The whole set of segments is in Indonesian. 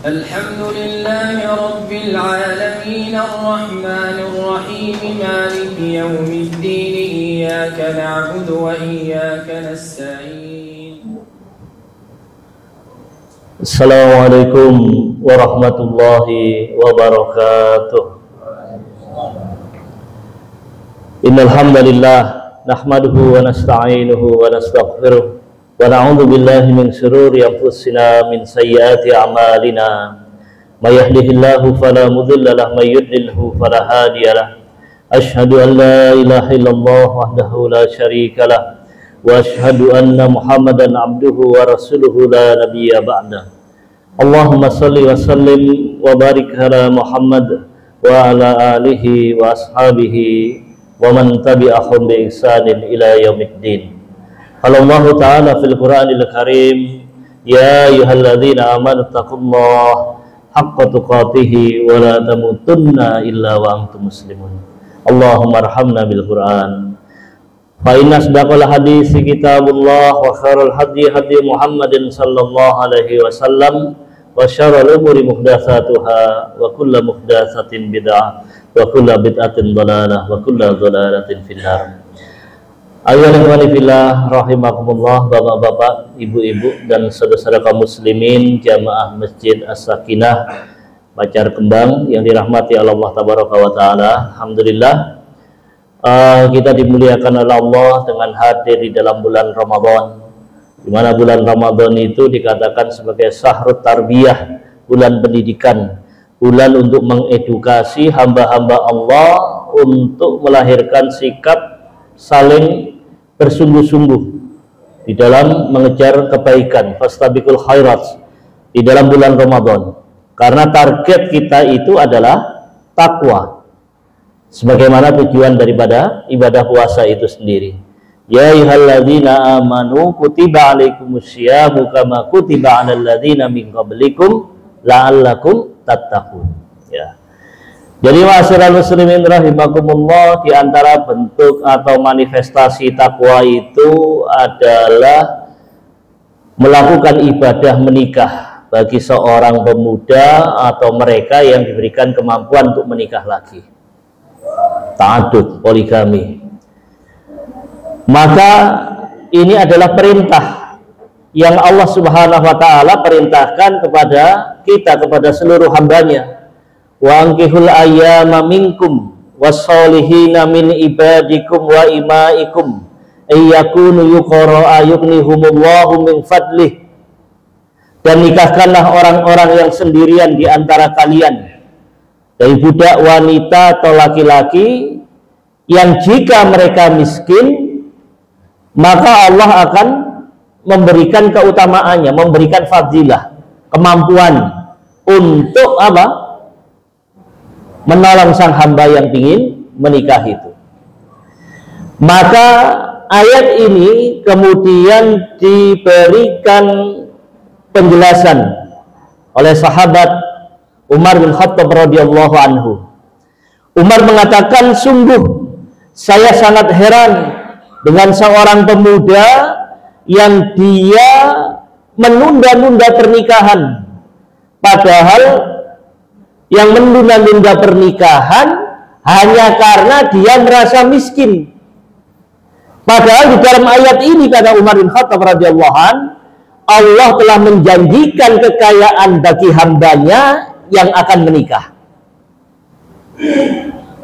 الحمد لله رب العالمين الرحمن الرحيم مالك يوم الدين إياك نعبد وإياك نستعين. Assalamualaikum warahmatullahi wabarakatuh. Innal hamdalillah nahmaduhu wa nasta'inuhu wa nastaghfiruh wa na'udzu billahi min shururi anfusina min sayyiati a'malina may yahdihillahu fala mudilla lahu may yudlilhu fala hadiyalah. Asyhadu an la ilaha illallah wahdahu la syarika lah wa asyhadu anna Muhammadan abduhu wa rasuluhu la nabiyya ba'da. Allahumma salli wa sallim wa barik ala Muhammad wa ala alihi wa ashabihi wa man tabi'ahum bi ihsanin ila yaumiddin. Allah Ta'ala fil Qur'anil Karim, ya ayyuhalladzina amanu taqullaha haqqa tuqatih wa la tamutunna illa wa antum muslimun. Allahumma arhamna bil Qur'an. Fa inna asdaqal hadisi kitabullah wa khairul hadi hadi Muhammadin sallallahu alaihi wasallam wa syarrul umuri muhdatsatuha wa kullu muhdatsatin bid'ah wa kullu bid'atin dhalalah wa kullu dhalalatin finnar. Ayyuhal fillah rahimakumullah, bapak-bapak, ibu-ibu dan saudara-saudara kaum muslimin jamaah Masjid As-Sakinah Pacar Kembang yang dirahmati Allah tabaraka wa taala. Alhamdulillah, kita dimuliakan oleh Allah dengan hadir di dalam bulan Ramadan, di mana bulan Ramadan itu dikatakan sebagai syahrut tarbiyah, bulan pendidikan, bulan untuk mengedukasi hamba-hamba Allah untuk melahirkan sikap saling bersungguh-sungguh di dalam mengejar kebaikan, fastabiqul khairat, di dalam bulan Ramadan, karena target kita itu adalah takwa, sebagaimana tujuan daripada ibadah puasa itu sendiri. Ya ayyuhalladzina amanu kutiba alaikumusyiyamu kama kutiba 'alal ladzina min qablikum la'allakum tattaqun. Ya. Jadi ma'asyiral muslimin rahimakumullah, di antara bentuk atau manifestasi takwa itu adalah melakukan ibadah menikah bagi seorang pemuda atau mereka yang diberikan kemampuan untuk menikah lagi. Ta'addud, poligami. Maka ini adalah perintah yang Allah Subhanahu wa taala perintahkan kepada kita, kepada seluruh hambanya. Wa ankihul ayyama minkum wassolihina min ibadikum wa imaikum ayyakunu yuqra'a yughnihumullahu min fadlih. Dan nikahkanlah orang-orang yang sendirian di antara kalian, dari budak wanita atau laki-laki, yang jika mereka miskin maka Allah akan memberikan keutamaannya, memberikan fadilah, kemampuan untuk apa? Menolong sang hamba yang ingin menikah itu. Maka ayat ini kemudian diberikan penjelasan oleh sahabat Umar bin Khattab radhiyallahu anhu. Umar mengatakan, sungguh saya sangat heran dengan seorang pemuda yang dia menunda-nunda pernikahan, padahal yang menunda-nunda pernikahan hanya karena dia merasa miskin. Padahal di dalam ayat ini, kata Umar bin Khattab radhiyallahu an, Allah telah menjanjikan kekayaan bagi hambanya yang akan menikah.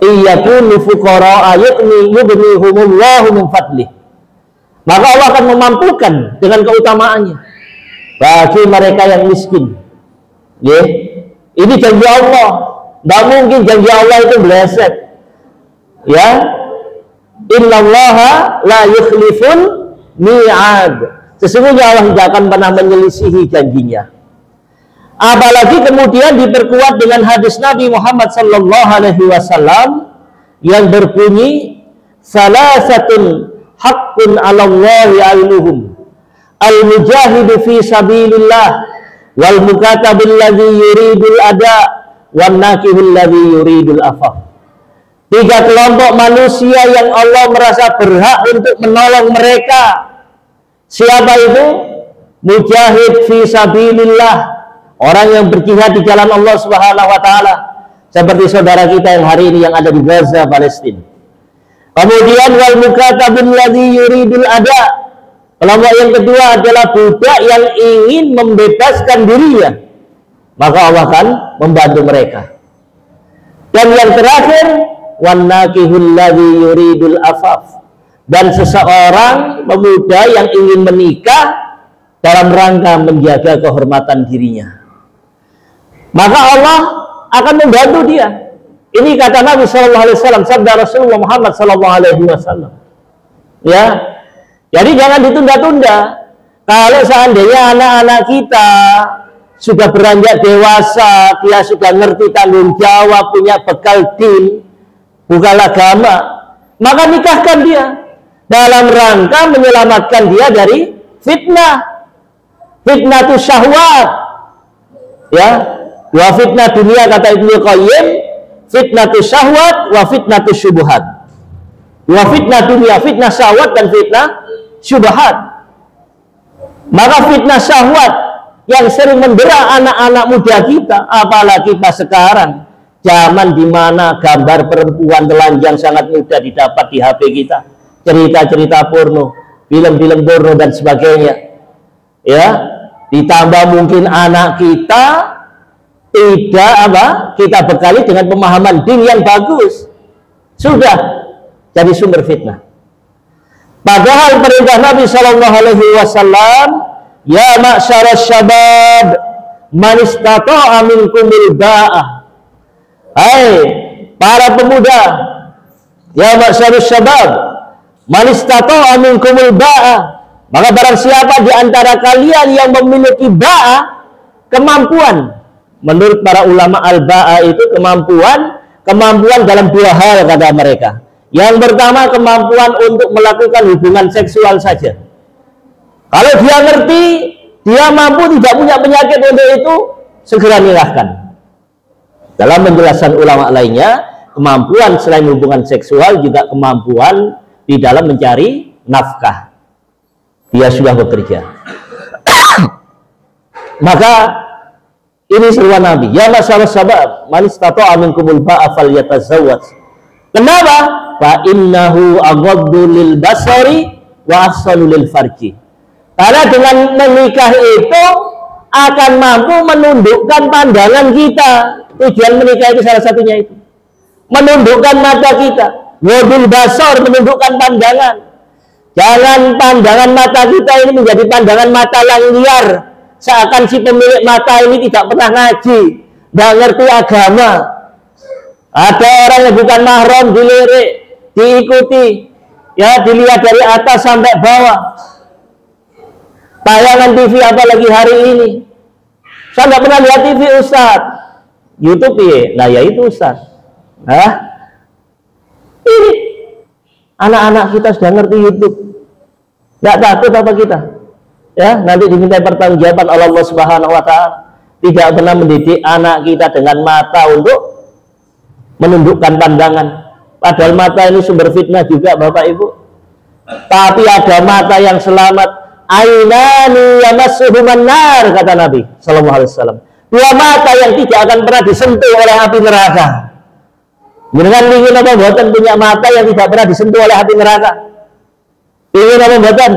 Iyakunu fuqara'a yughnihumullahu min fadlih. Maka Allah akan memampukan dengan keutamaannya bagi mereka yang miskin. Ini janji Allah. Tidak mungkin janji Allah itu meleset. Ya, innallaha la yukhlifun mi'ad. Sesungguhnya Allah tidak akan pernah menyelisihi janjinya. Apalagi kemudian diperkuat dengan hadis Nabi Muhammad sallallahu alaihi wasallam yang berbunyi, salasatun haqqun 'alallahi 'ainuhum, al-mujahidu fi sabilillah, wal mukatabil ladzi yuridul ada, wan nakihul ladzi yuridul afaf. Tiga kelompok manusia yang Allah merasa berhak untuk menolong mereka. Siapa itu? Mujahid fi sabilillah, orang yang berjihad di jalan Allah Subhanahu wa taala, seperti saudara kita yang hari ini yang ada di Gaza, Palestina. Kemudian wal mukatabul ladzi yuridul ada. Kelompok yang kedua adalah budak yang ingin membebaskan dirinya, maka Allah akan membantu mereka. Dan yang terakhir, wan nakihul ladzi yuridul afaf, dan seseorang pemuda yang ingin menikah dalam rangka menjaga kehormatan dirinya, maka Allah akan membantu dia. Ini kata Nabi Shallallahu Alaihi Wasallam, sabda Rasulullah Muhammad Shallallahu Alaihi Wasallam. Ya, jadi jangan ditunda-tunda. Kalau seandainya anak-anak kita sudah beranjak dewasa, dia sudah ngerti tanggung jawab, punya bekal din, bukan agama, maka nikahkan dia dalam rangka menyelamatkan dia dari fitnah, fitnah tu syahwat. Ya, wa fitnah dunia kata Ibnu Qayyim, fitnatu syahwat wa fitnatu syubhat. Wa fitnah dunia, fitnah syahwat dan fitnah syubhat. Maka fitnah syahwat yang sering mendera anak-anak muda kita, apalagi pas sekarang, zaman di mana gambar perempuan telanjang sangat mudah didapat di HP kita, cerita-cerita porno, film-film porno dan sebagainya. Ya, ditambah mungkin anak kita tidak kita bekali dengan pemahaman din yang bagus, sudah jadi sumber fitnah. Padahal perintah Nabi Shallallahu Alaihi Wasallam, ya ma'syarasy syabab man istata'a minkumul ba'ah. Hai para pemuda, ya ma'syarasy syabab man istata'a minkumul ba'ah, maka barang siapa di antara kalian yang memiliki ba'ah, kemampuan. Menurut para ulama, al-ba'a itu kemampuan dalam dua hal kata mereka. Yang pertama, kemampuan untuk melakukan hubungan seksual saja. Kalau dia ngerti, dia mampu, tidak punya penyakit untuk itu, segera nikahkan. Dalam penjelasan ulama lainnya, kemampuan selain hubungan seksual juga kemampuan di dalam mencari nafkah. Dia sudah bekerja. Maka ini seruan Nabi, ya masyarakat sabab man istata'a minkumul ba'a falyatazawwaj. Kenapa? Fa innahu aghaddu lil basari wa ahsanu lil farji. Karena dengan menikah itu akan mampu menundukkan pandangan kita. Tujuan menikah itu salah satunya itu, menundukkan mata kita. Ghadul basar, menundukkan pandangan. Jangan pandangan mata kita ini menjadi pandangan mata yang liar, seakan si pemilik mata ini tidak pernah ngaji, tidak ngerti agama. Ada orang yang bukan mahram dilirik, diikuti, ya dilihat dari atas sampai bawah. Tayangan TV apalagi hari ini, saya nggak pernah lihat TV Ustaz, YouTube ya, nah ya itu Ustaz. Nah, ini anak-anak kita sudah ngerti YouTube, nggak takut apa kita? Ya, nanti diminta pertanggungjawaban oleh Allah Subhanahu wa taala. Tidak pernah mendidik anak kita dengan mata untuk menundukkan pandangan. Padahal mata ini sumber fitnah juga, Bapak Ibu. Tapi ada mata yang selamat. Ainani yamassuhuman nar, kata Nabi sallallahu alaihi wasallam. Dua mata yang tidak akan pernah disentuh oleh api neraka. Dengan ingin apa buatan punya mata yang tidak pernah disentuh oleh api neraka? Ingin apa buatan?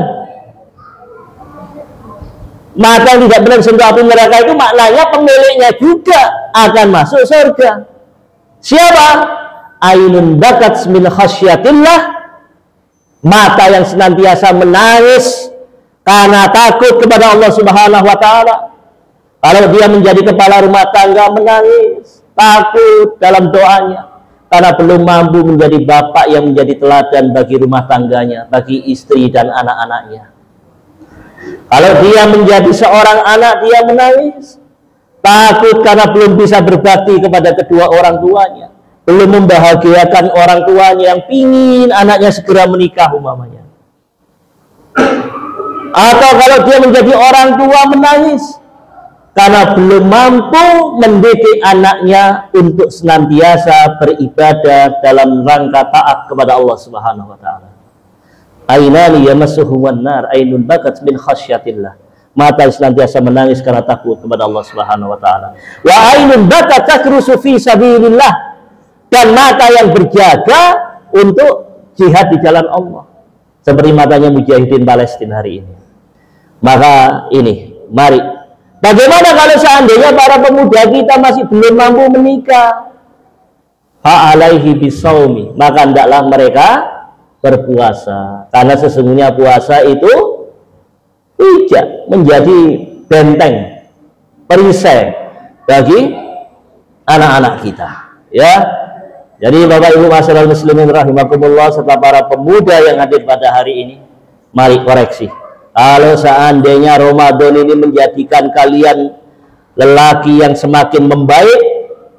Mata yang tidak pernah disentuh api neraka itu maknanya pemiliknya juga akan masuk surga. Siapa? Ainun bakat min khasyatillah, mata yang senantiasa menangis karena takut kepada Allah Subhanahu wa taala. Kalau dia menjadi kepala rumah tangga, menangis, takut dalam doanya karena belum mampu menjadi bapak yang menjadi teladan bagi rumah tangganya, bagi istri dan anak-anaknya. Kalau dia menjadi seorang anak, dia menangis, takut karena belum bisa berbakti kepada kedua orang tuanya, belum membahagiakan orang tuanya yang pingin anaknya segera menikah umpamanya. Atau kalau dia menjadi orang tua, menangis karena belum mampu mendidik anaknya untuk senantiasa beribadah dalam rangka taat kepada Allah Subhanahu wa taala. Ainani yamassuhumun nar, ainun bakat min khasyatillah. mata senantiasa menangis karena takut kepada Allah Subhanahu wa taala. Wa ainun bakat takrusu fi sabilillah, dan mata yang berjaga untuk jihad di jalan Allah. Seperti matanya mujahidin Palestina hari ini. Maka ini, mari. Bagaimana kalau seandainya para pemuda kita masih belum mampu menikah? Fa'alaihi bisaumi, maka hendaklah mereka berpuasa. Karena sesungguhnya puasa itu tidak menjadi benteng perisai bagi anak-anak kita, ya. Jadi Bapak Ibu masyarakat muslimin rahimakumullah serta para pemuda yang hadir pada hari ini, mari koreksi. Kalau seandainya Ramadan ini menjadikan kalian lelaki yang semakin membaik,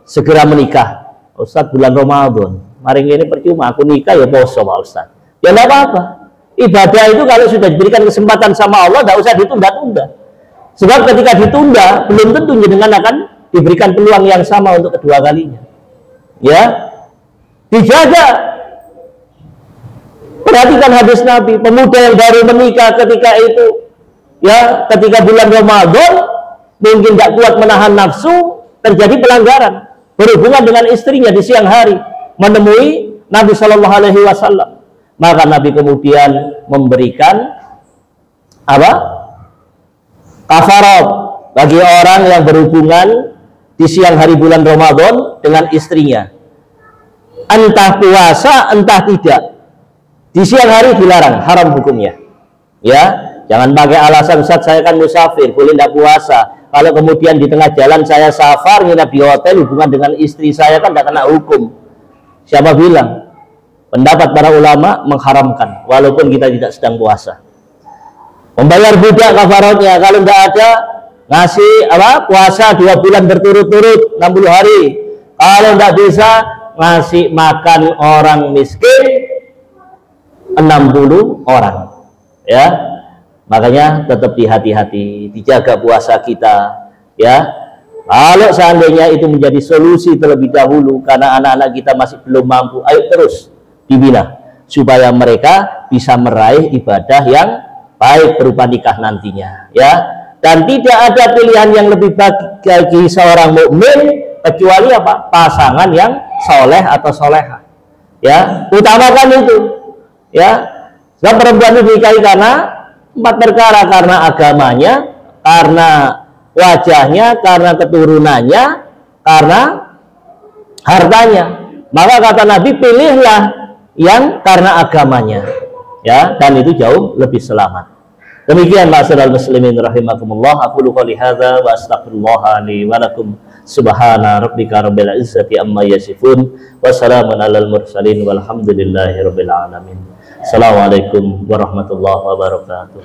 segera menikah. Ustaz, bulan Ramadan, mari ini percuma aku nikah ya poso Pak Ustaz. Ya enggak apa-apa. Ibadah itu kalau sudah diberikan kesempatan sama Allah, tidak usah ditunda-tunda. Sebab ketika ditunda, belum tentu jenengan akan diberikan peluang yang sama untuk kedua kalinya. Ya, dijaga. Perhatikan hadis Nabi, pemuda yang baru menikah ketika itu, ya, ketika bulan Ramadan, mungkin tidak kuat menahan nafsu, terjadi pelanggaran, berhubungan dengan istrinya di siang hari, menemui Nabi Shallallahu Alaihi Wasallam. Maka Nabi kemudian memberikan apa? Kafarat bagi orang yang berhubungan di siang hari bulan Ramadan dengan istrinya. Entah puasa, entah tidak. Di siang hari dilarang, haram hukumnya. Ya, jangan pakai alasan Ustaz saya kan musafir, boleh tidak puasa. Kalau kemudian di tengah jalan saya safar, nginap di hotel, hubungan dengan istri saya kan tidak kena hukum. Siapa bilang? Pendapat para ulama mengharamkan walaupun kita tidak sedang puasa. Membayar budak kafaratnya, kalau tidak ada ngasih apa? Puasa 2 bulan berturut-turut 60 hari. Kalau tidak bisa ngasih makan orang miskin 60 orang. Ya. Makanya tetap hati-hati, dijaga puasa kita, ya. Kalau seandainya itu menjadi solusi terlebih dahulu karena anak-anak kita masih belum mampu, ayo terus dibina supaya mereka bisa meraih ibadah yang baik berupa nikah nantinya, ya. Dan tidak ada pilihan yang lebih baik bagi seorang mukmin kecuali apa? Pasangan yang soleh atau soleha, ya. Utamakan itu, ya. Sebab perempuan itu dinikahi karena 4 perkara, karena agamanya, karena wajahnya, karena keturunannya, karena hartanya. Maka kata Nabi, pilihlah yang karena agamanya, ya, dan itu jauh lebih selamat. Demikian ma'asyiral muslimin rahimakumullah, aku qouli hadza wa astaghfirullah li wa lakum. Subhana rabbika rabbil izzati amma yasifun wa salamun alal mursalin walhamdulillahi rabbil alamin. Assalamualaikum warahmatullahi wabarakatuh.